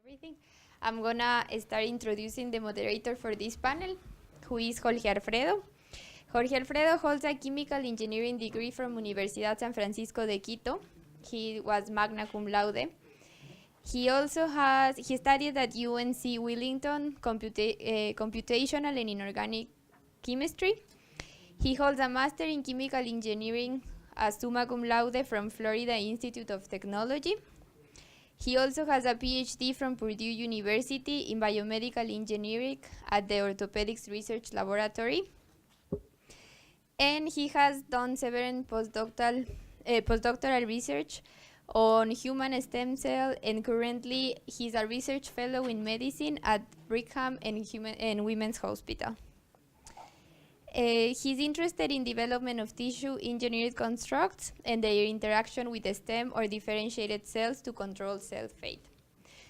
everything. I'm gonna start introducing the moderator for this panel, who is Jorge Alfredo. Jorge Alfredo holds a chemical engineering degree from Universidad San Francisco de Quito. He was magna cum laude. He studied at UNC Wellington computational and inorganic chemistry. He holds a master in chemical engineering as summa cum laude from Florida Institute of Technology. He also has a PhD from Purdue University in biomedical engineering at the Orthopedics Research Laboratory. And he has done several postdoctoral research on human stem cell, and currently he's a research fellow in medicine at Brigham and Women's Hospital. He's interested in development of tissue engineered constructs and their interaction with the stem or differentiated cells to control cell fate.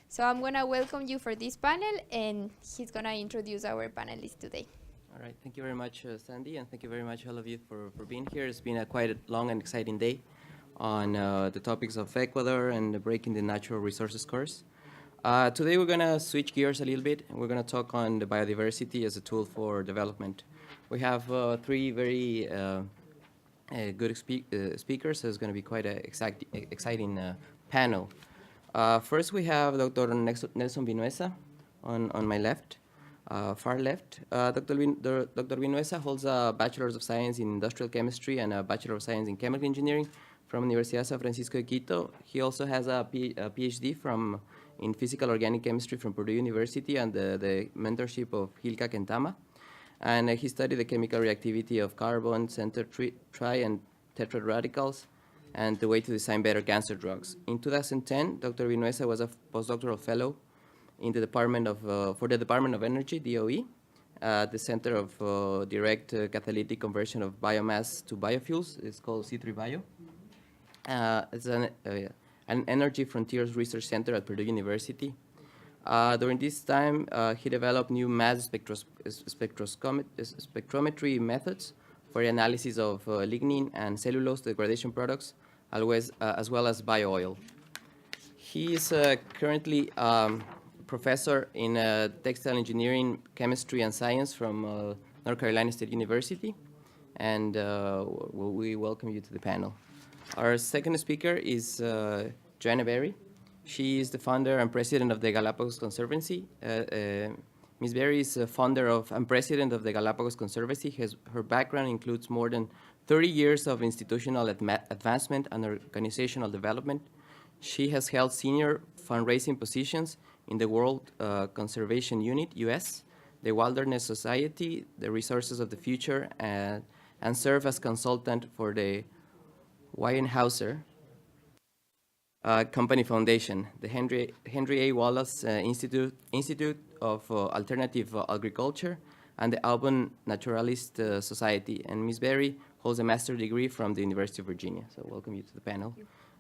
So I'm gonna welcome you for this panel, and he's gonna introduce our panelists today. All right, thank you very much, Sandy, and thank you very much all of you for being here. It's been a quite long and exciting day on the topics of Ecuador and the Breaking the Natural Resources course. Today we're gonna switch gears a little bit, and we're gonna talk on the biodiversity as a tool for development. We have three very good speakers, so it's going to be quite an exciting panel. First, we have Dr. Nelson Vinuesa on my left, far left. Dr. Vinuesa holds a Bachelor's of Science in Industrial Chemistry and a Bachelor of Science in Chemical Engineering from Universidad San Francisco de Quito. He also has a PhD in Physical Organic Chemistry from Purdue University and the mentorship of Hilka Kentama. And he studied the chemical reactivity of carbon, center tri and tetrad radicals, and the way to design better cancer drugs. In 2010, Dr. Vinuesa was a postdoctoral fellow in the for the Department of Energy, DOE, the Center of Direct Catalytic Conversion of Biomass to Biofuels. It's called C3 Bio. It's an Energy Frontiers Research Center at Purdue University. During this time, he developed new mass spectrometry methods for the analysis of lignin and cellulose degradation products, as well as bio-oil. He is currently professor in textile engineering, chemistry, and science from North Carolina State University, and we welcome you to the panel. Our second speaker is Joanna Berry. She is the founder and president of the Galapagos Conservancy. Ms. Berry is founder of and president of the Galapagos Conservancy. Her background includes more than 30 years of institutional advancement and organizational development. She has held senior fundraising positions in the World Conservation Unit, US, the Wilderness Society, the Resources of the Future, and served as consultant for the Weyerhaeuser Company Foundation, the Henry A. Wallace Institute of Alternative Agriculture, and the Auburn Naturalist Society. And Ms. Berry holds a master's degree from the University of Virginia. So welcome you to the panel.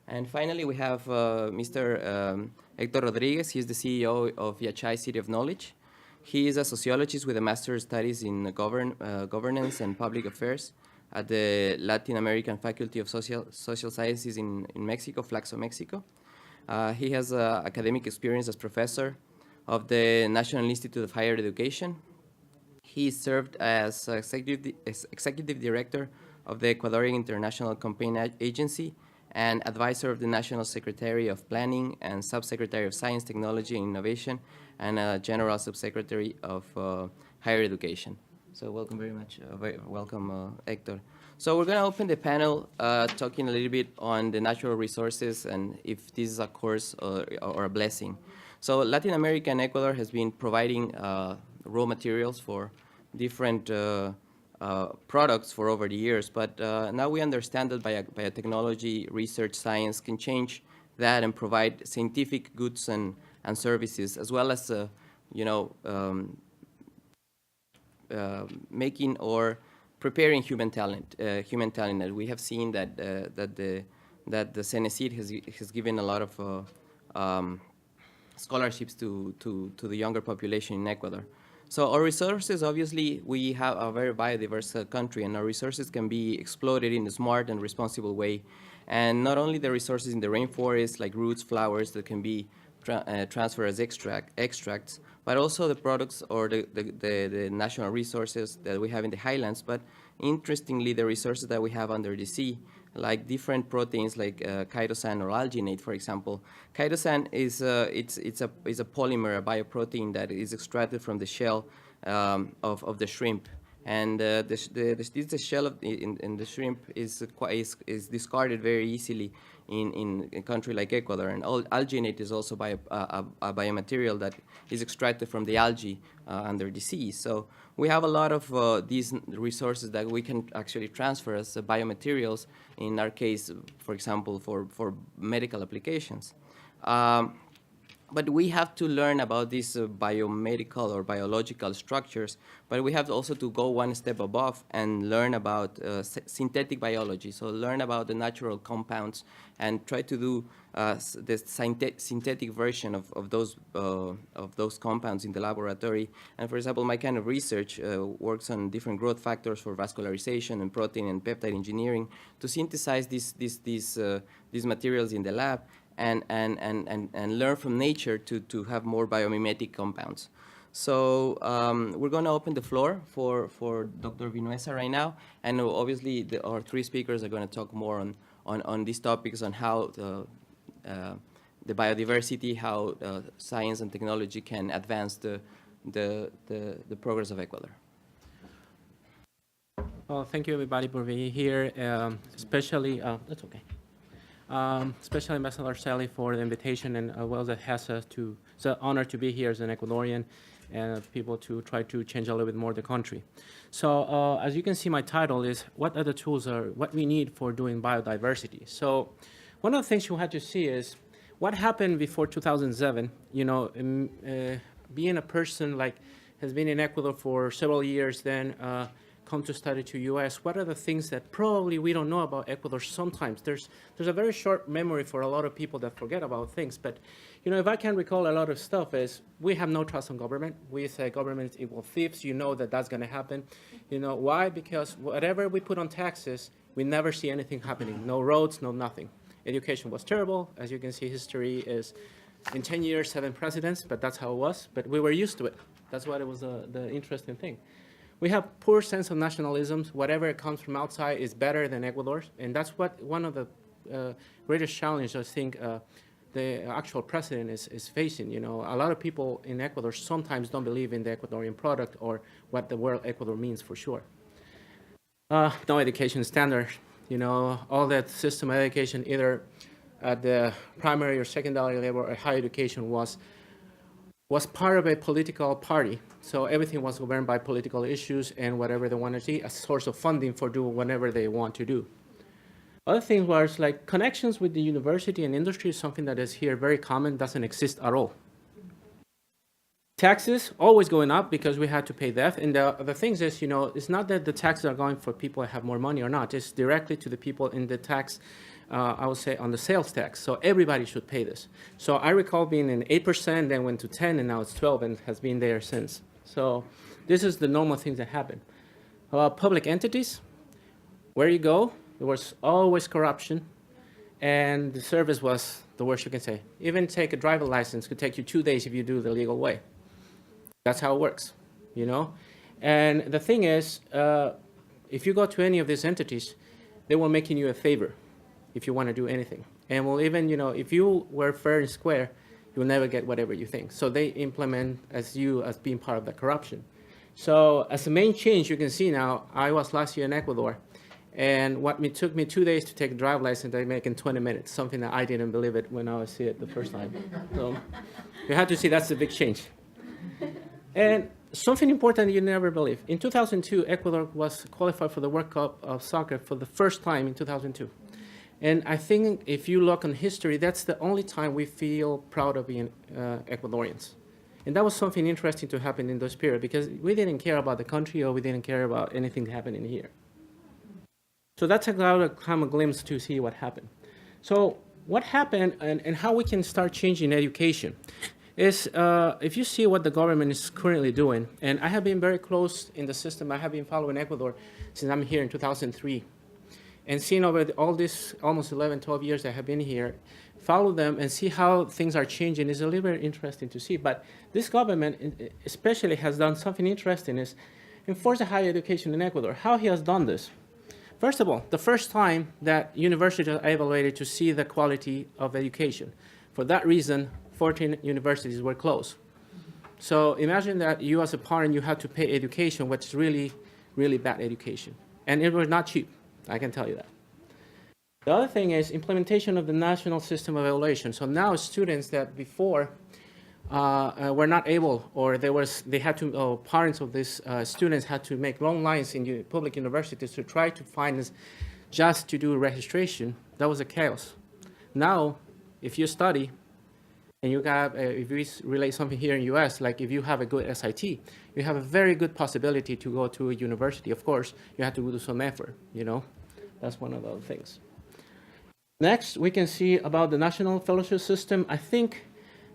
And finally, we have Mr. Hector Rodriguez. He is the CEO of Yachay City of Knowledge. He is a sociologist with a master's studies in governance and public affairs at the Latin American Faculty of Social Sciences in Mexico, Flaxo, Mexico. He has academic experience as professor of the National Institute of Higher Education. He served as executive director of the Ecuadorian International Campaign Agency and advisor of the National Secretary of Planning and Subsecretary of Science, Technology, and Innovation, and General Subsecretary of Higher Education. So welcome very much. Welcome, Hector. So we're going to open the panel talking a little bit on the natural resources and if this is a curse or a blessing. So Latin America and Ecuador has been providing raw materials for different products for over the years, but now we understand that biotechnology, research, science can change that and provide scientific goods and services, as well as making or preparing human talent. And we have seen that the CENESID has given a lot of scholarships to the younger population in Ecuador. So our resources, obviously, we have a very biodiverse country, and our resources can be exploited in a smart and responsible way. And not only the resources in the rainforest, like roots, flowers, that can be transfer as extracts, but also the products or the national resources that we have in the highlands. But interestingly, the resources that we have under the sea, like different proteins like chitosan or alginate, for example. Chitosan is it's a polymer, a bioprotein that is extracted from the shell of the shrimp. And the shell in the shrimp is discarded very easily in a country like Ecuador. And alginate is also a biomaterial that is extracted from the algae under the sea. So we have a lot of these resources that we can actually transfer as biomaterials, in our case, for example, for medical applications. But we have to learn about these biomedical or biological structures, but we have also to go one step above and learn about synthetic biology. So learn about the natural compounds and try to do the synthetic version of those compounds in the laboratory. And for example, my kind of research works on different growth factors for vascularization and protein and peptide engineering to synthesize these materials in the lab and learn from nature to have more biomimetic compounds. So we're going to open the floor for Dr. Vinuesa right now, and obviously our three speakers are going to talk more on these topics, on how the biodiversity, how science and technology can advance the progress of Ecuador. Well, thank you everybody for being here, especially, that's okay. Especially Ambassador Sally for the invitation, and well, that has us to, it's an honor to be here as an Ecuadorian and people to try to change a little bit more the country. So as you can see, my title is what are the tools or what we need for doing biodiversity. So one of the things you have to see is what happened before 2007. You know, being a person like has been in Ecuador for several years, then come to study to US, what are the things that probably we don't know about Ecuador sometimes? There's a very short memory for a lot of people that forget about things, but you know, if I can recall a lot of stuff is we have no trust in government. We say government equal thieves. You know that that's going to happen. You know why? Because whatever we put on taxes, we never see anything happening. No roads, no nothing. Education was terrible. As you can see, history is in 10 years, 7 presidents, but that's how it was. But we were used to it. That's what it was the interesting thing. We have poor sense of nationalism. Whatever comes from outside is better than Ecuador's, and that's what one of the greatest challenges I think the actual president is facing. You know, a lot of people in Ecuador sometimes don't believe in the Ecuadorian product or what the word Ecuador means for sure. No education standard. You know, all that system of education, either at the primary or secondary level or higher education, was part of a political party. So everything was governed by political issues and whatever they want to see, a source of funding for doing whatever they want to do. Other things was like connections with the university and industry is something that is here very common, doesn't exist at all. Taxes always going up because we had to pay that. And the things is, you know, it's not that the taxes are going for people that have more money or not, it's directly to the people in the tax, I would say on the sales tax. So everybody should pay this. So I recall being in 8%, then went to 10, and now it's 12 and has been there since. So this is the normal things that happen. Public entities, where you go, there was always corruption, and the service was the worst you can say. Even take a driver license could take you 2 days if you do the legal way. That's how it works, you know? And the thing is, if you go to any of these entities, they will making you a favor if you want to do anything. And will even, you know, if you were fair and square, you'll never get whatever you think. So they implement as being part of the corruption. So as the main change you can see now, I was last year in Ecuador, and took me 2 days to take a driver's license, I make in 20 minutes, something that I didn't believe it when I see it the first time. So you have to see that's a big change. And something important you never believe. In 2002, Ecuador was qualified for the World Cup of soccer for the first time in 2002. And I think if you look on history, that's the only time we feel proud of being Ecuadorians. And that was something interesting to happen in those period because we didn't care about the country or we didn't care about anything happening here. So that's a kind of glimpse to see what happened. So what happened and how we can start changing education is if you see what the government is currently doing, and I have been very close in the system, I have been following Ecuador since I'm here in 2003. and seeing over all this almost 11, 12 years I have been here, follow them and see how things are changing is a little bit interesting to see. But this government especially has done something interesting, is enforce higher education in Ecuador. How he has done this? First of all, the first time that universities are evaluated to see the quality of education. For that reason, 14 universities were closed. So imagine that you as a parent, you have to pay education, which is really, really bad education. And it was not cheap, I can tell you that. The other thing is implementation of the national system of evaluation. So now students that before were not able, or they had to, parents of these students had to make long lines in public universities to try to find just to do registration. That was a chaos. Now, if you study, and you got, if we relate something here in US, like if you have a good SIT, you have a very good possibility to go to a university. Of course, you have to do some effort, you know? That's one of the things. Next, we can see about the national fellowship system. I think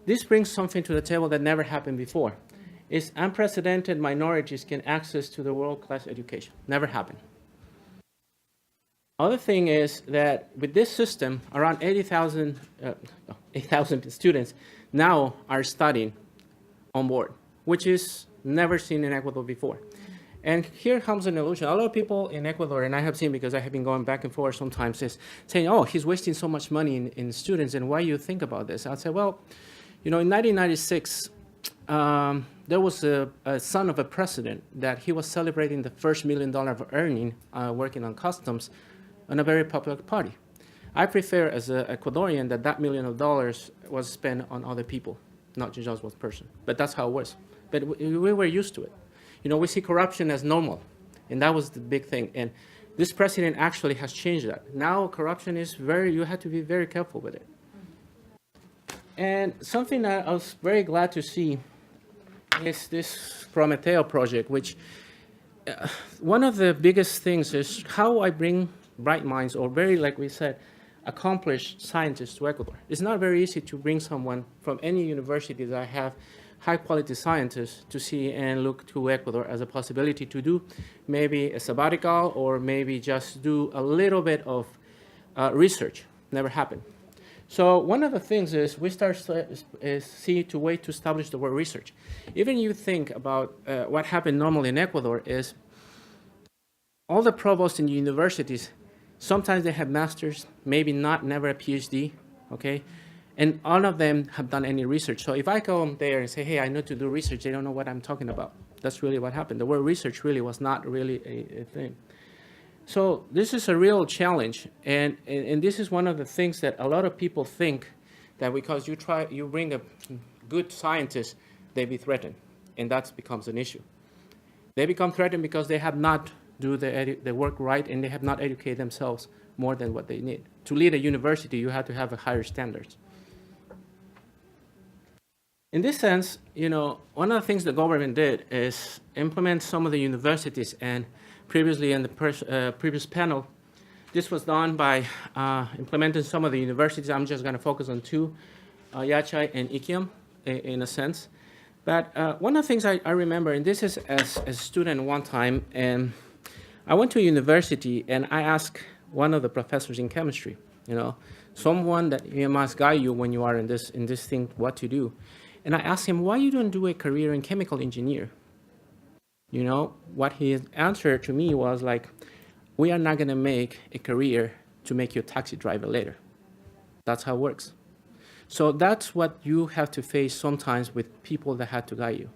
this brings something to the table that never happened before. It's unprecedented minorities can access to the world-class education. Never happened. Other thing is that with this system, around 8,000 students now are studying on board, which is never seen in Ecuador before. And here comes an illusion. A lot of people in Ecuador, and I have seen because I have been going back and forth sometimes, is saying, oh, he's wasting so much money in students, and why you think about this? I'd say, well, you know, in 1996, there was a son of a president that he was celebrating the first $1 million of earning working on customs on a very popular party. I prefer as an Ecuadorian that $1 million was spent on other people, not just one person. But that's how it was. But we were used to it. You know, we see corruption as normal, and that was the big thing. And this president actually has changed that. Now corruption is you have to be very careful with it. And something that I was very glad to see is this Prometeo project, which one of the biggest things is how I bring bright minds, or very, like we said, accomplished scientists to Ecuador. It's not very easy to bring someone from any university that have high quality scientists to see and look to Ecuador as a possibility to do maybe a sabbatical, or maybe just do a little bit of research. Never happened. So one of the things is we start see to way to establish the word research. Even you think about what happened normally in Ecuador is all the provosts in the universities, sometimes they have masters, maybe never a PhD, okay? And all of them have done any research. So if I go there and say, hey, I need to do research, they don't know what I'm talking about. That's really what happened. The word research really was not really a thing. So this is a real challenge. And this is one of the things that a lot of people think that because you bring a good scientist, they be threatened. And that becomes an issue. They become threatened because they have not do the work right, and they have not educated themselves more than what they need. To lead a university, you have to have a higher standards. In this sense, you know, one of the things the government did is implement some of the universities, and previously in the previous panel, this was done by implementing some of the universities. I'm just going to focus on two, Yachay and Iquiam, in a sense. But one of the things I remember, and this is as a student one time, and I went to a university and I asked one of the professors in chemistry, you know, someone that you must guide you when you are in this thing, what to do. And I asked him, why you don't do a career in chemical engineer? You know, what his answer to me was like, we are not going to make a career to make you a taxi driver later. That's how it works. So that's what you have to face sometimes with people that have to guide you.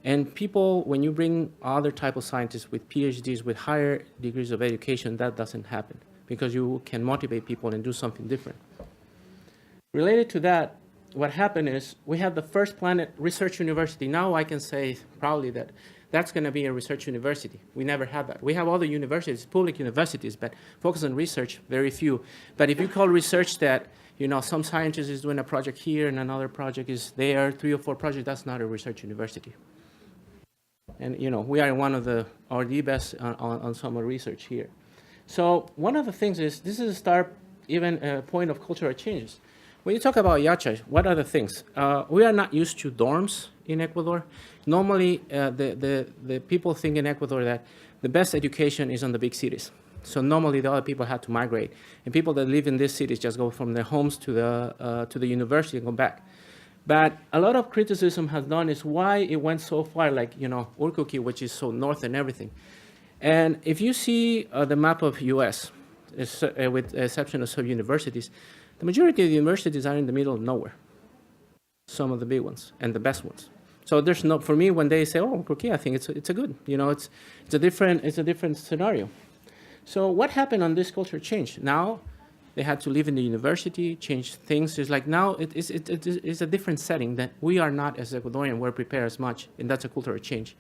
And people, when you bring other type of scientists with PhDs, with higher degrees of education, that doesn't happen because you can motivate people and do something different. Related to that, what happened is we have the first Planet Research University. Now I can say proudly that that's going to be a research university. We never had that. We have other universities, public universities, but focus on research, very few. But if you call research that, you know, some scientist is doing a project here and another project is there, 3 or 4 projects, that's not a research university. And, you know, we are one of the best on some research here. So one of the things is, this is a start, even a point of cultural changes. When you talk about Yachay, what are the things? We are not used to dorms in Ecuador. Normally, the people think in Ecuador that the best education is on the big cities. So normally the other people had to migrate. And people that live in these cities just go from their homes to the university and go back. But a lot of criticism has done is why it went so far, like, Urkuki, which is so north and everything. And if you see the map of US, with the exception of some universities, the majority of the universities are in the middle of nowhere. Some of the big ones and the best ones. So there's no, for me, when they say, oh, okay, I think it's a good, it's a different scenario. So what happened on this culture change? Now they had to live in the university, change things. It's like now it's a different setting that we are not as Ecuadorian, we're prepared as much, and that's a cultural change.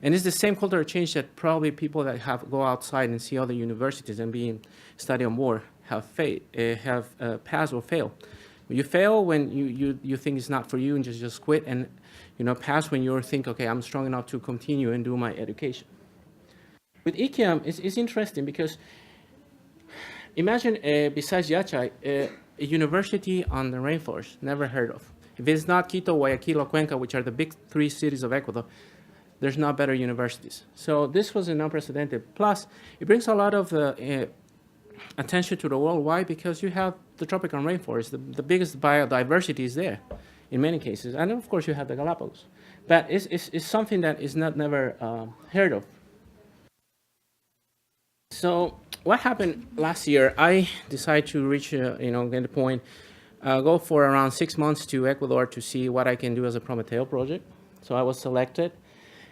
And it's the same cultural change that probably people that go outside and see other universities and study on board have passed or failed. You fail when you think it's not for you and just quit, and pass when you think, okay, I'm strong enough to continue and do my education. With IKEAM, it's interesting because imagine, besides Yachay, a university on the rainforest, never heard of. If it's not Quito, Guayaquil, or Cuenca, which are the big 3 cities of Ecuador, there's not better universities. So this was an unprecedented. Plus, it brings a lot of attention to the world. Why? Because you have the tropical rainforest. The biggest biodiversity is there in many cases. And of course, you have the Galapagos. But it's something that is never heard of. So what happened last year, I decided to reach, get the point, go for around 6 months to Ecuador to see what I can do as a Prometeo project. So I was selected.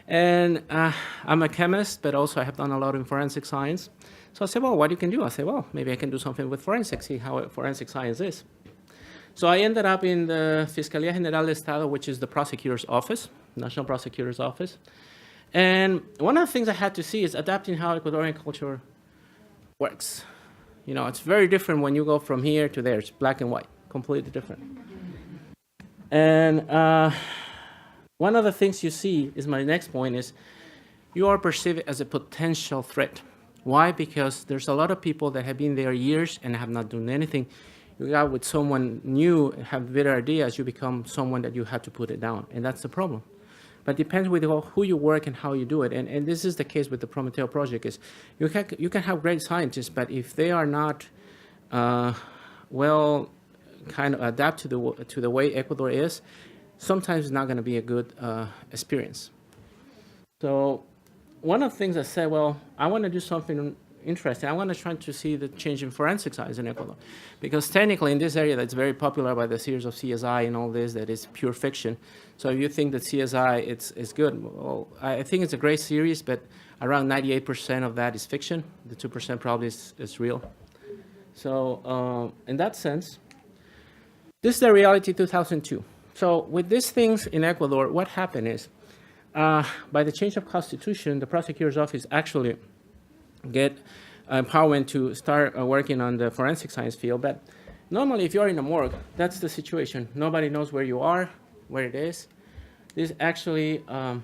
And I'm a chemist, but also I have done a lot in forensic science. So I said, well, what you can do? I said, well, maybe I can do something with forensics, see how forensic science is. So I ended up in the Fiscalía General de Estado, which is the prosecutor's office, National Prosecutor's Office. And one of the things I had to see is adapting how Ecuadorian culture works. It's very different when you go from here to there. It's black and white, completely different. And one of the things you see is my next point is you are perceived as a potential threat. Why? Because there's a lot of people that have been there years and have not done anything. You got with someone new, have better ideas, you become someone that you have to put it down. And that's the problem. But it depends with who you work and how you do it. And this is the case with the Prometeo project is you can have great scientists, but if they are not well kind of adapt to the way Ecuador is, sometimes it's not going to be a good experience. So one of the things I said, well, I want to do something interesting. I want to try to see the change in forensic science in Ecuador. Because technically in this area that's very popular by the series of CSI and all this, that is pure fiction. So if you think that CSI is good, well, I think it's a great series, but around 98% of that is fiction. The 2% probably is real. So in that sense, this is the reality 2002. So with these things in Ecuador, what happened is, by the change of constitution, the prosecutor's office actually get empowerment to start working on the forensic science field. But normally, if you're in a morgue, that's the situation. Nobody knows where you are, where it is. These actually are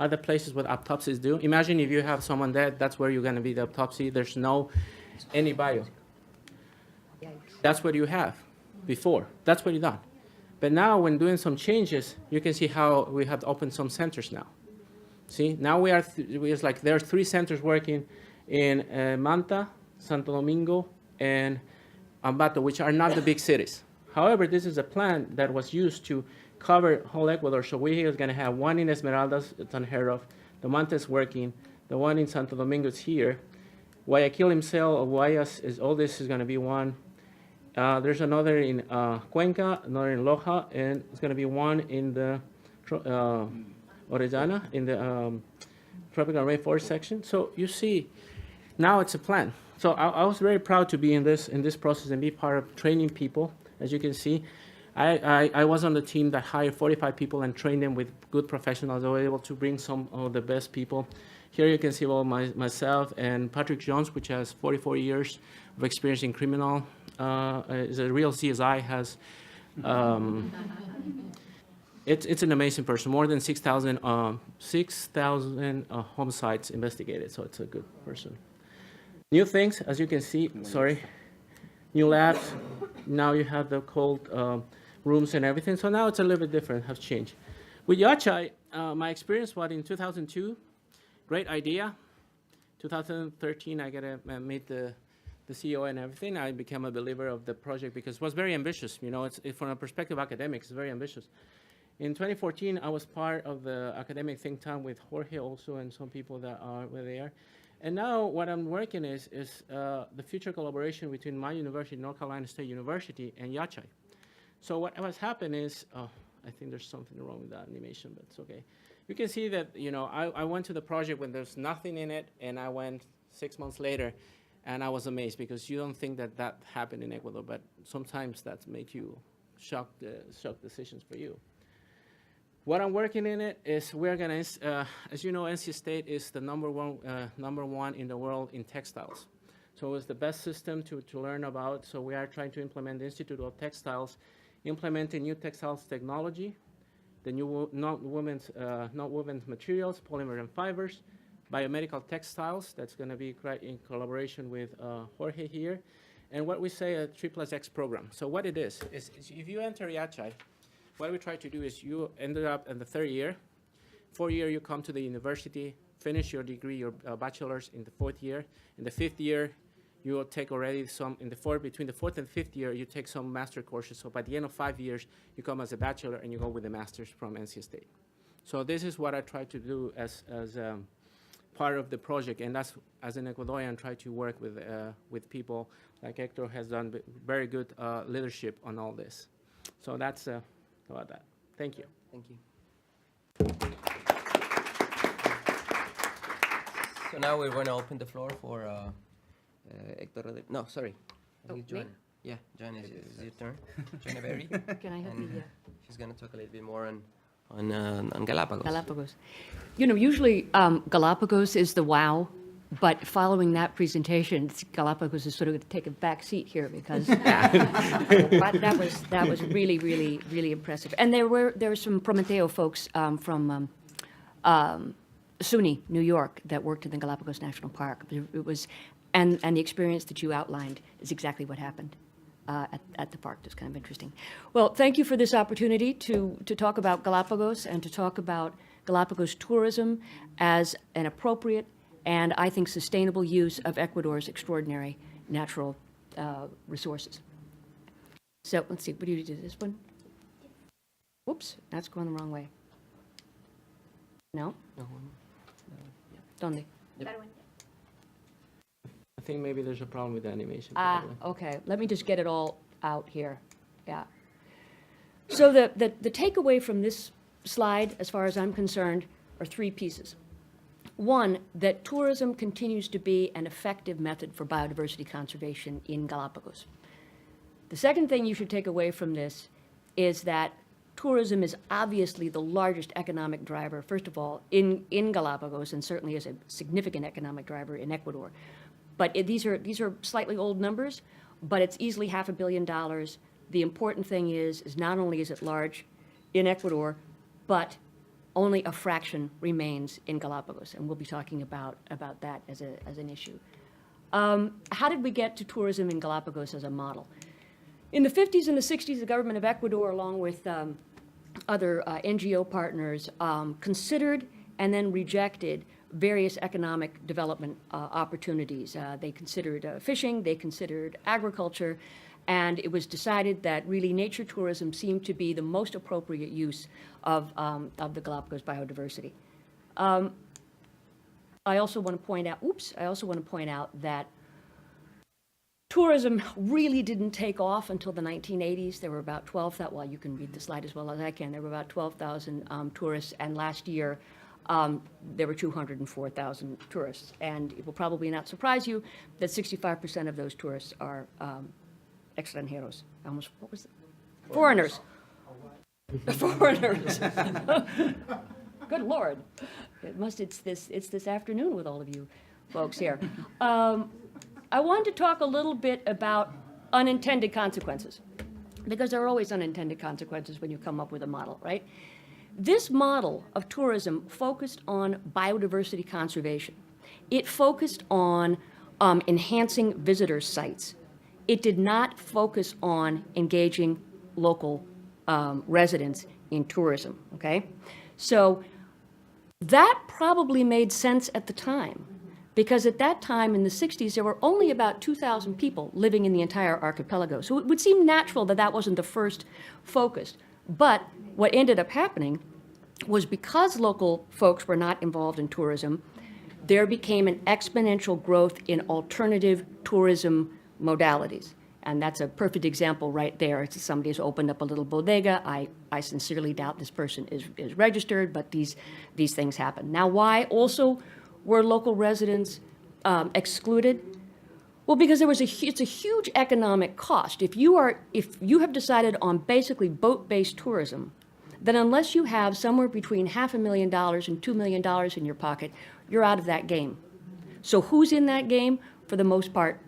the places where autopsies do. Imagine if you have someone dead, that's where you're going to be the autopsy. There's no any bio. That's what you have before. That's what you done. But now when doing some changes, you can see how we have opened some centers now. See, now it's like there's 3 centers working in Manta, Santo Domingo, and Ambato, which are not the big cities. However, this is a plan that was used to cover whole Ecuador. So we are going to have one in Esmeraldas, it's unheard of. The Manta is working. The one in Santo Domingo is here. Guayaquil himself, Guayas, all this is going to be one. There's another in Cuenca, another in Loja, and it's going to be one in the Orellana, in the tropical rainforest section. So you see, now it's a plan. So I was very proud to be in this process and be part of training people. As you can see, I was on the team that hired 45 people and trained them with good professionals. I was able to bring some of the best people. Here you can see myself and Patrick Jones, which has 44 years of experience in criminal. Is a real CSI, has it's an amazing person. More than 6,000 homicides investigated, so it's a good person. New things, as you can see, new labs. Now you have the cold rooms and everything, so now it's a little bit different, has changed. With Yachay, my experience was in 2002, great idea. 2013, I meet the CEO and everything. I became a believer of the project because it was very ambitious. You know, from a perspective of academics, it's very ambitious. In 2014, I was part of the academic think tank with Jorge also and some people that were there. And now what I'm working is the future collaboration between my university, North Carolina State University, and Yachai. So what has happened is, I think there's something wrong with that animation, but it's okay. You can see that, you know, I went to the project when there's nothing in it, and I went 6 months later, and I was amazed because you don't think that that happened in Ecuador, but sometimes that makes you shock decisions for you. What I'm working in it is we're gonna, as you know, NC State is the number one in the world in textiles. So it's the best system to learn about. So we are trying to implement the Institute of Textiles, implementing new textiles technology, the new non-wovened materials, polymer and fibers, biomedical textiles. That's going to be in collaboration with Jorge here. And what we say a 3+X program. So what it is if you enter Yachai, what we try to do is you ended up in the 3rd year. 4th year, you come to the university, finish your degree, your bachelor's in the 4th year. In the 5th year, you will take already between the 4th and 5th year, you take some master courses. So by the end of 5 years, you come as a bachelor and you go with a master's from NC State. So this is what I try to do as part of the project. And that's, as an Ecuadorian, try to work with people like Hector has done very good leadership on all this. So that's about that. Thank you. Thank you. So now we're going to open the floor for Hector. No, sorry. I think Joanna. Yeah, Joanna, it's your turn. Joanna Berry. Can I help you? Yeah. She's going to talk a little bit more on Galapagos. Galapagos. You know, usually Galapagos is the wow, but following that presentation, Galapagos is sort of going to take a back seat here because but that was really, really, really impressive. And there were some Prometeo folks from SUNY, New York, that worked in the Galapagos National Park. It was, and the experience that you outlined is exactly what happened at the park. It's kind of interesting. Well, thank you for this opportunity to talk about Galapagos and to talk about Galapagos tourism as an appropriate and, I think, sustainable use of Ecuador's extraordinary natural resources. So let's see, what do you do? This one? Whoops, that's going the wrong way. No? ¿Dónde? I think maybe there's a problem with the animation. Okay, let me just get it all out here. Yeah. So the takeaway from this slide, as far as I'm concerned, are 3 pieces. One, that tourism continues to be an effective method for biodiversity conservation in Galapagos. The second thing you should take away from this is that tourism is obviously the largest economic driver, first of all, in Galapagos, and certainly is a significant economic driver in Ecuador. But these are slightly old numbers, but it's easily $500 million. The important thing is not only is it large in Ecuador, but only a fraction remains in Galapagos, and we'll be talking about that as an issue. How did we get to tourism in Galapagos as a model? In the 50s and the 60s, the government of Ecuador, along with other NGO partners, considered and then rejected various economic development opportunities. They considered fishing, they considered agriculture, and it was decided that really nature tourism seemed to be the most appropriate use of the Galapagos biodiversity. I also want to point out that tourism really didn't take off until the 1980s. There were about 12,000, well, you can read the slide as well as I can. There were about 12,000 tourists, and last year there were 204,000 tourists. And it will probably not surprise you that 65% of those tourists are extranjeros. Almost, what was it? Foreigners. Foreigners. Good Lord. It's this afternoon with all of you folks here. I wanted to talk a little bit about unintended consequences, because there are always unintended consequences when you come up with a model, right? This model of tourism focused on biodiversity conservation. It focused on enhancing visitor sites. It did not focus on engaging local residents in tourism, okay? So that probably made sense at the time, because at that time in the 60s, there were only about 2,000 people living in the entire archipelago. So it would seem natural that that wasn't the first focus. But what ended up happening was because local folks were not involved in tourism, there became an exponential growth in alternative tourism modalities. And that's a perfect example right there. It's somebody has opened up a little bodega. I sincerely doubt this person is registered, but these things happen. Now, why also were local residents excluded? Well, because it's a huge economic cost. If you have decided on basically boat-based tourism, then unless you have somewhere between $500,000 and $2 million in your pocket, you're out of that game. So who's in that game? For the most part,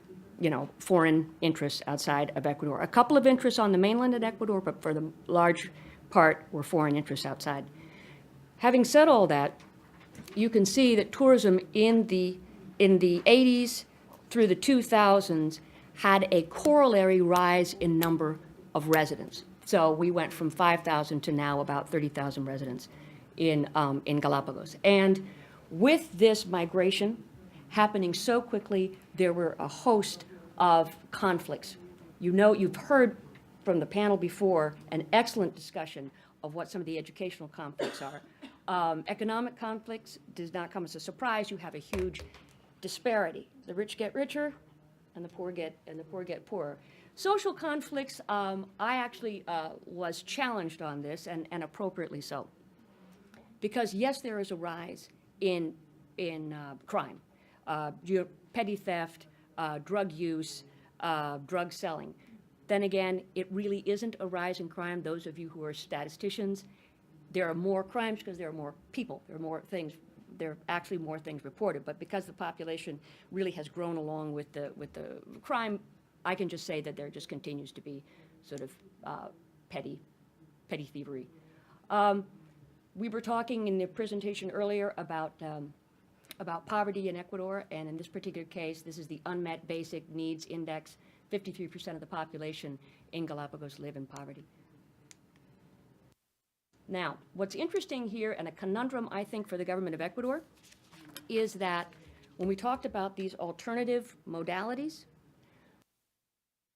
foreign interests outside of Ecuador. A couple of interests on the mainland of Ecuador, but for the large part were foreign interests outside. Having said all that, you can see that tourism in the 80s through the 2000s had a corollary rise in number of residents. So we went from 5,000 to now about 30,000 residents in Galapagos. And with this migration happening so quickly, there were a host of conflicts. You've heard from the panel before an excellent discussion of what some of the educational conflicts are. Economic conflicts does not come as a surprise. You have a huge disparity. The rich get richer, and the poor get poorer. Social conflicts, I actually was challenged on this, and appropriately so, because yes, there is a rise in crime, petty theft, drug use, drug selling. Then again, it really isn't a rise in crime. Those of you who are statisticians, there are more crimes because there are more people. There are more things. There are actually more things reported. But because the population really has grown along with the crime, I can just say that there just continues to be sort of petty thievery. We were talking in the presentation earlier about poverty in Ecuador, and in this particular case, this is the unmet basic needs index. 53% of the population in Galapagos live in poverty. Now, what's interesting here, and a conundrum, I think, for the government of Ecuador, is that when we talked about these alternative modalities,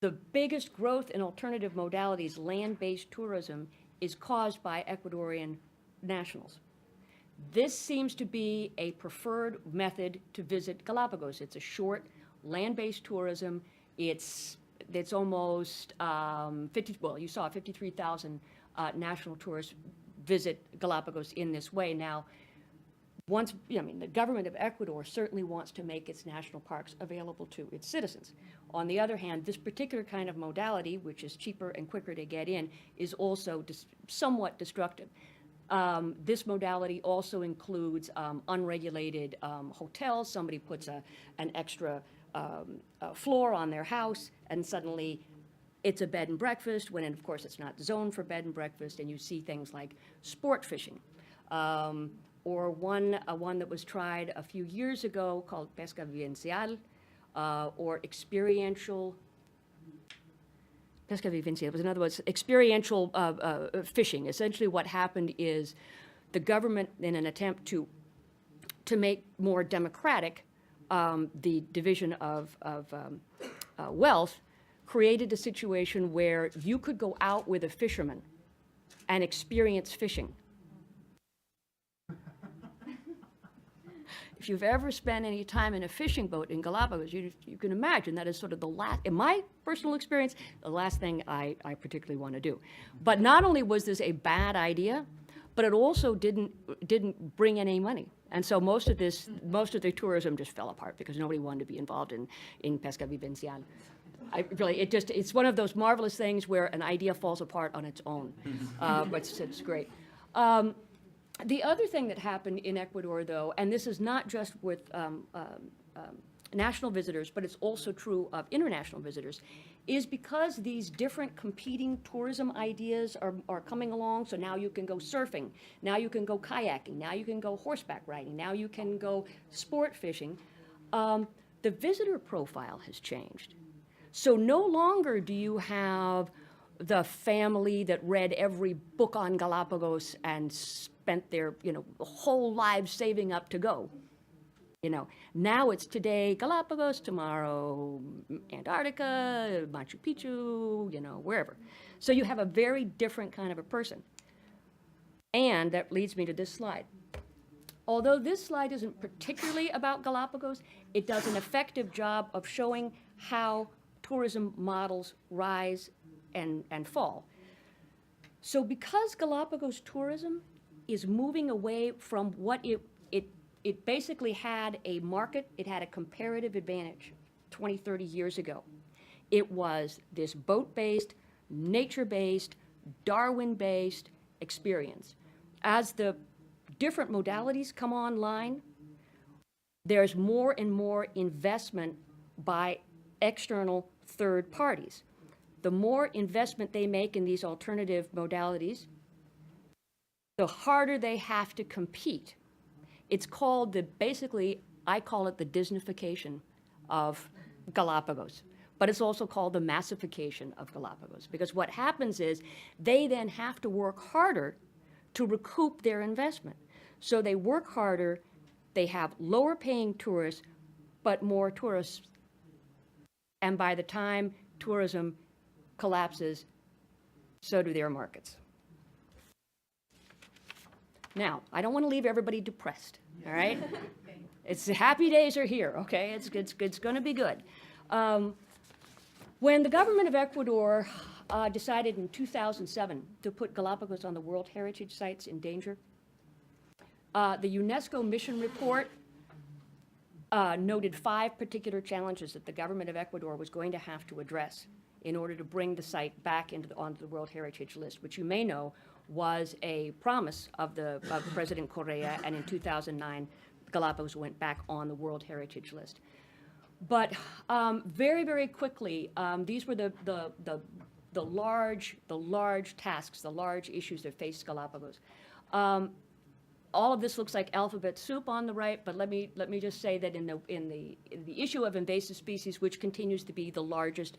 the biggest growth in alternative modalities, land-based tourism, is caused by Ecuadorian nationals. This seems to be a preferred method to visit Galapagos. It's a short land-based tourism. It's almost 50. Well, you saw 53,000 national tourists visit Galapagos in this way. Now, the government of Ecuador certainly wants to make its national parks available to its citizens. On the other hand, this particular kind of modality, which is cheaper and quicker to get in, is also somewhat destructive. This modality also includes unregulated hotels. Somebody puts an extra floor on their house, and suddenly it's a bed and breakfast, when of course it's not zoned for bed and breakfast, and you see things like sport fishing. Or one that was tried a few years ago called pesca vivencial, or experiential. Pesca vivencial was, in other words, experiential fishing. Essentially what happened is the government, in an attempt to make more democratic the division of wealth, created a situation where you could go out with a fisherman and experience fishing. If you've ever spent any time in a fishing boat in Galapagos, you can imagine that is sort of the last, in my personal experience, the last thing I particularly want to do. But not only was this a bad idea, but it also didn't bring any money. And so most of the tourism just fell apart because nobody wanted to be involved in pesca vivencial. It's one of those marvelous things where an idea falls apart on its own. But it's great. The other thing that happened in Ecuador, though, and this is not just with national visitors, but it's also true of international visitors, is because these different competing tourism ideas are coming along. So now you can go surfing, now you can go kayaking, now you can go horseback riding, now you can go sport fishing. The visitor profile has changed. So no longer do you have the family that read every book on Galapagos and spent their whole lives saving up to go. You know, now it's today Galapagos, tomorrow Antarctica, Machu Picchu, you know, wherever. So you have a very different kind of a person. And that leads me to this slide. Although this slide isn't particularly about Galapagos, it does an effective job of showing how tourism models rise and fall. So because Galapagos tourism is moving away from what it basically had a market, it had a comparative advantage 20, 30 years ago. It was this boat-based, nature-based, Darwin-based experience. As the different modalities come online, there's more and more investment by external third parties. The more investment they make in these alternative modalities, the harder they have to compete. It's called basically, I call it the Disneyfication of Galapagos. But it's also called the massification of Galapagos, because what happens is they then have to work harder to recoup their investment. So they work harder, they have lower paying tourists, but more tourists. And by the time tourism collapses, so do their markets. Now, I don't want to leave everybody depressed, all right? It's the happy days are here, okay? It's going to be good. When the government of Ecuador decided in 2007 to put Galapagos on the World Heritage Sites in danger, the UNESCO mission report noted 5 particular challenges that the government of Ecuador was going to have to address in order to bring the site back onto the World Heritage List, which you may know was a promise of President Correa, and in 2009, Galapagos went back on the World Heritage List. But very, very quickly, these were the large tasks, the large issues that faced Galapagos. All of this looks like alphabet soup on the right, but let me just say that in the issue of invasive species, which continues to be the largest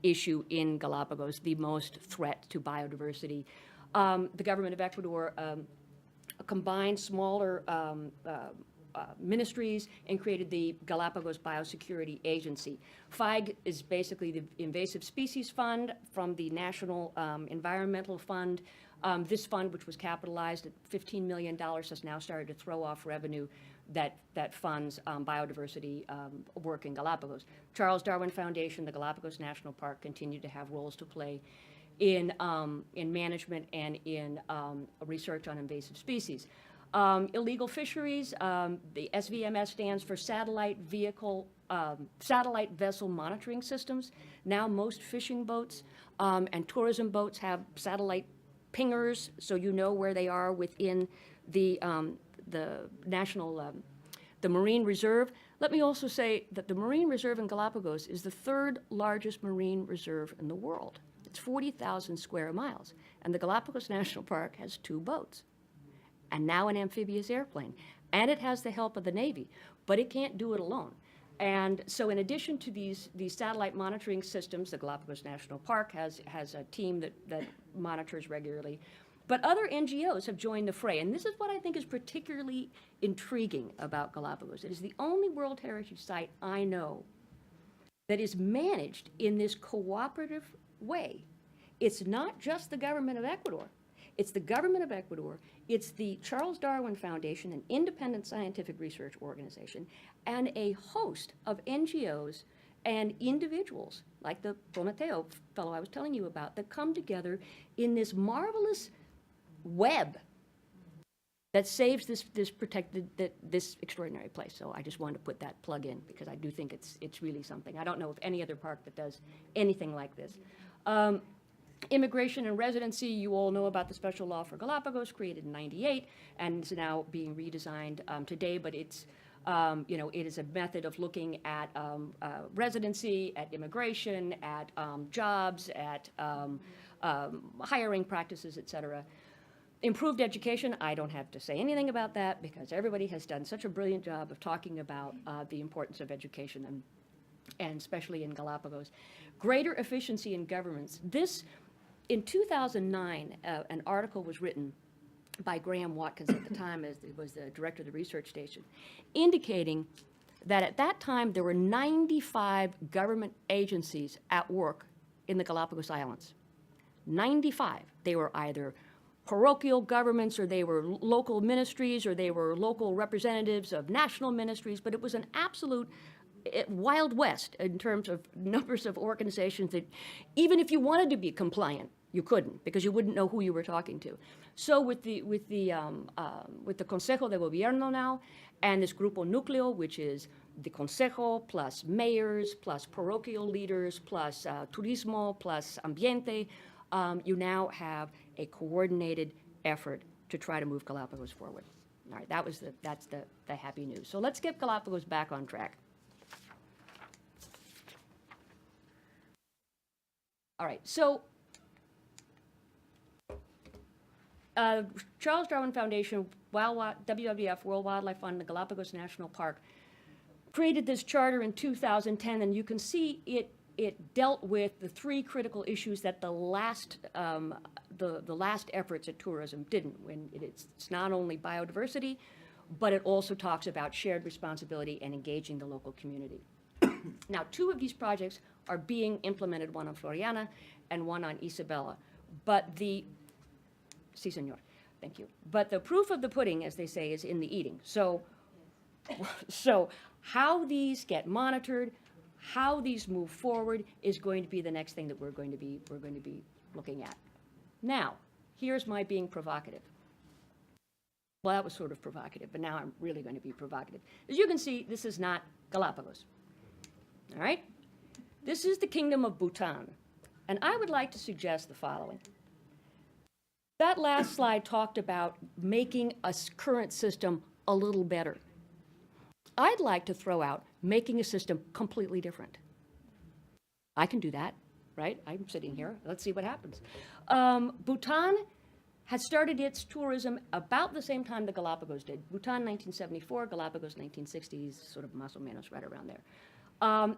issue in Galapagos, the most threat to biodiversity, the government of Ecuador combined smaller ministries and created the Galapagos Biosecurity Agency. FIG is basically the Invasive Species Fund from the National Environmental Fund. This fund, which was capitalized at $15 million, has now started to throw off revenue that funds biodiversity work in Galapagos. Charles Darwin Foundation, the Galapagos National Park, continue to have roles to play in management and in research on invasive species. Illegal fisheries, the SVMS stands for Satellite Vessel Monitoring Systems. Now most fishing boats and tourism boats have satellite pingers, so you know where they are within the national, the Marine Reserve. Let me also say that the Marine Reserve in Galapagos is the 3rd largest marine reserve in the world. It's 40,000 square miles, and the Galapagos National Park has 2 boats, and now an amphibious airplane, and it has the help of the Navy, but it can't do it alone. And so in addition to these satellite monitoring systems, the Galapagos National Park has a team that monitors regularly, but other NGOs have joined the fray, and this is what I think is particularly intriguing about Galapagos. It is the only World Heritage Site I know that is managed in this cooperative way. It's not just the government of Ecuador. It's the government of Ecuador, it's the Charles Darwin Foundation, an independent scientific research organization, and a host of NGOs and individuals, like the Prometeo fellow I was telling you about, that come together in this marvelous web that saves this extraordinary place. So I just wanted to put that plug in, because I do think it's really something. I don't know of any other park that does anything like this. Immigration and residency, you all know about the special law for Galapagos, created in '98, and it's now being redesigned today, but it's, it is a method of looking at residency, at immigration, at jobs, at hiring practices, et cetera. Improved education, I don't have to say anything about that, because everybody has done such a brilliant job of talking about the importance of education, and especially in Galapagos. Greater efficiency in governments. In 2009, an article was written by Graham Watkins at the time, as was the director of the research station, indicating that at that time there were 95 government agencies at work in the Galapagos Islands. 95. They were either parochial governments, or they were local ministries, or they were local representatives of national ministries, but it was an absolute Wild West in terms of numbers of organizations that even if you wanted to be compliant, you couldn't, because you wouldn't know who you were talking to. So with the Consejo de Gobierno now, and this Grupo Núcleo, which is the Consejo plus mayors plus parochial leaders plus turismo plus ambiente, you now have a coordinated effort to try to move Galapagos forward. All right, that's the happy news. So let's get Galapagos back on track. All right, so Charles Darwin Foundation, WWF, World Wildlife Fund, the Galapagos National Park, created this charter in 2010, and you can see it dealt with the three critical issues that the last efforts at tourism didn't. When it's not only biodiversity, but it also talks about shared responsibility and engaging the local community. Now, two of these projects are being implemented, one on Floriana and one on Isabella. But si, senor, thank you. But the proof of the pudding, as they say, is in the eating. So how these get monitored, how these move forward is going to be the next thing that we're going to be looking at. Now, here's my being provocative. Well, that was sort of provocative, but now I'm really going to be provocative. As you can see, this is not Galapagos. All right? This is the Kingdom of Bhutan. And I would like to suggest the following. That last slide talked about making a current system a little better. I'd like to throw out making a system completely different. I can do that, right? I'm sitting here. Let's see what happens. Bhutan had started its tourism about the same time the Galapagos did. Bhutan 1974, Galapagos 1960s, sort of más o menos right around there.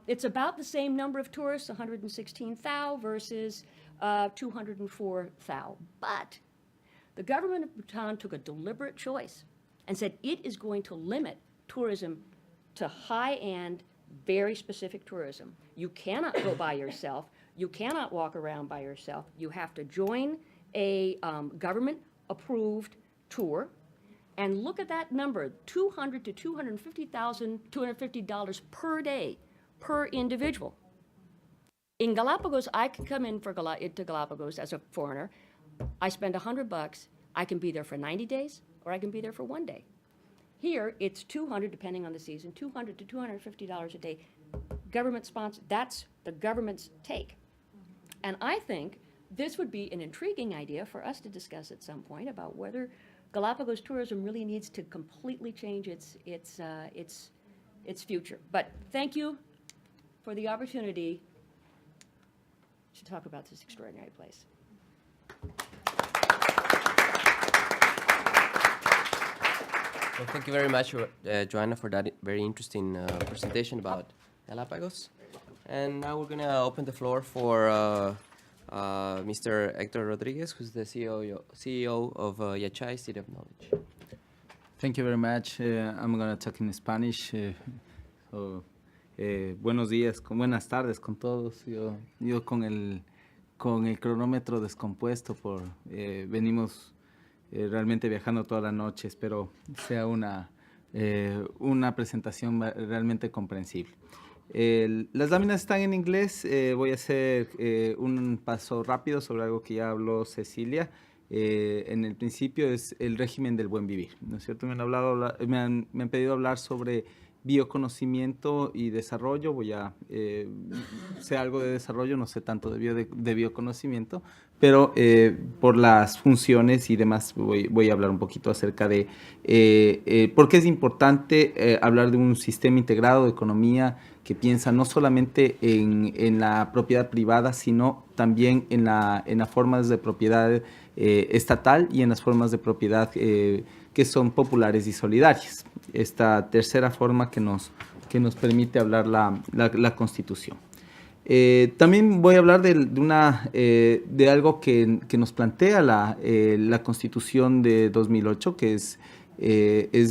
It's about the same number of tourists, 116,000 versus 204,000. But the government of Bhutan took a deliberate choice and said it is going to limit tourism to high-end, very specific tourism. You cannot go by yourself. You cannot walk around by yourself. You have to join a government-approved tour. And look at that number, $200,000 to $250 per day per individual. In Galapagos, I can come in to Galapagos as a foreigner. I spend $100. I can be there for 90 days, or I can be there for 1 day. Here, it's $200, depending on the season, $200 to $250 a day. Government sponsored, that's the government's take. And I think this would be an intriguing idea for us to discuss at some point about whether Galapagos tourism really needs to completely change its future. But thank you for the opportunity to talk about this extraordinary place. Well, thank you very much, Joanna, for that very interesting presentation about Galapagos. And now we're going to open the floor for Mr. Hector Rodriguez, who's the CEO of Yachay City of Knowledge. Thank you very much. I'm going to talk in Spanish. Buenos días, buenas tardes con todos. Yo con el cronómetro descompuesto venimos realmente viajando toda la noche. Espero sea una presentación realmente comprensible. Las láminas están en inglés. Voy a hacer un paso rápido sobre algo que ya habló Cecilia. En el principio es el régimen del buen vivir, ¿no es cierto? Me han pedido hablar sobre bioconocimiento y desarrollo. Sé algo de desarrollo, no sé tanto de bioconocimiento, pero por las funciones y demás voy a hablar un poquito acerca de por qué es importante hablar de un sistema integrado de economía que piensa no solamente en la propiedad privada, sino también en las formas de propiedad estatal y en las formas de propiedad que son populares y solidarias. Esta tercera forma que nos permite hablar la Constitución. También voy a hablar de algo que nos plantea la Constitución de 2008, que es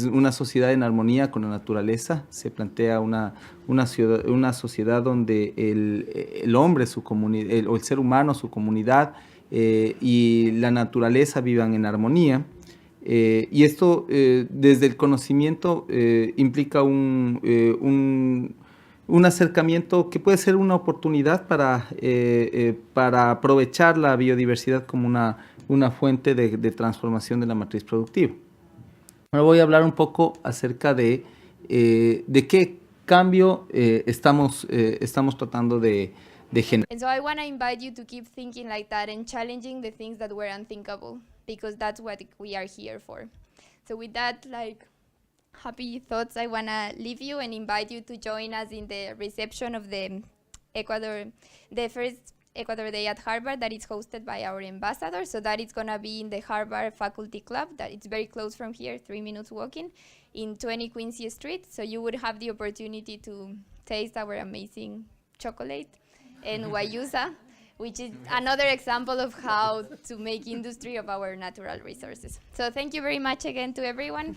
una sociedad en armonía con la naturaleza. Se plantea una sociedad donde el hombre, o el ser humano, su comunidad y la naturaleza vivan en armonía. Y esto, desde el conocimiento, implica un acercamiento que puede ser una oportunidad para aprovechar la biodiversidad como una fuente de transformación de la matriz productiva. Ahora voy a hablar un poco acerca de qué cambio estamos tratando de generar. And so I want to invite you to keep thinking like that and challenging the things that were unthinkable, because that's what we are here for. So with that, like, happy thoughts, I want to leave you and invite you to join us in the reception of the first Ecuador Day at Harvard that is hosted by our ambassador. So that is going to be in the Harvard Faculty Club, that it's very close from here, 3 minutes walking, in 20 Quincy Street. So you would have the opportunity to taste our amazing chocolate and guayusa, which is another example of how to make industry of our natural resources. So thank you very much again to everyone.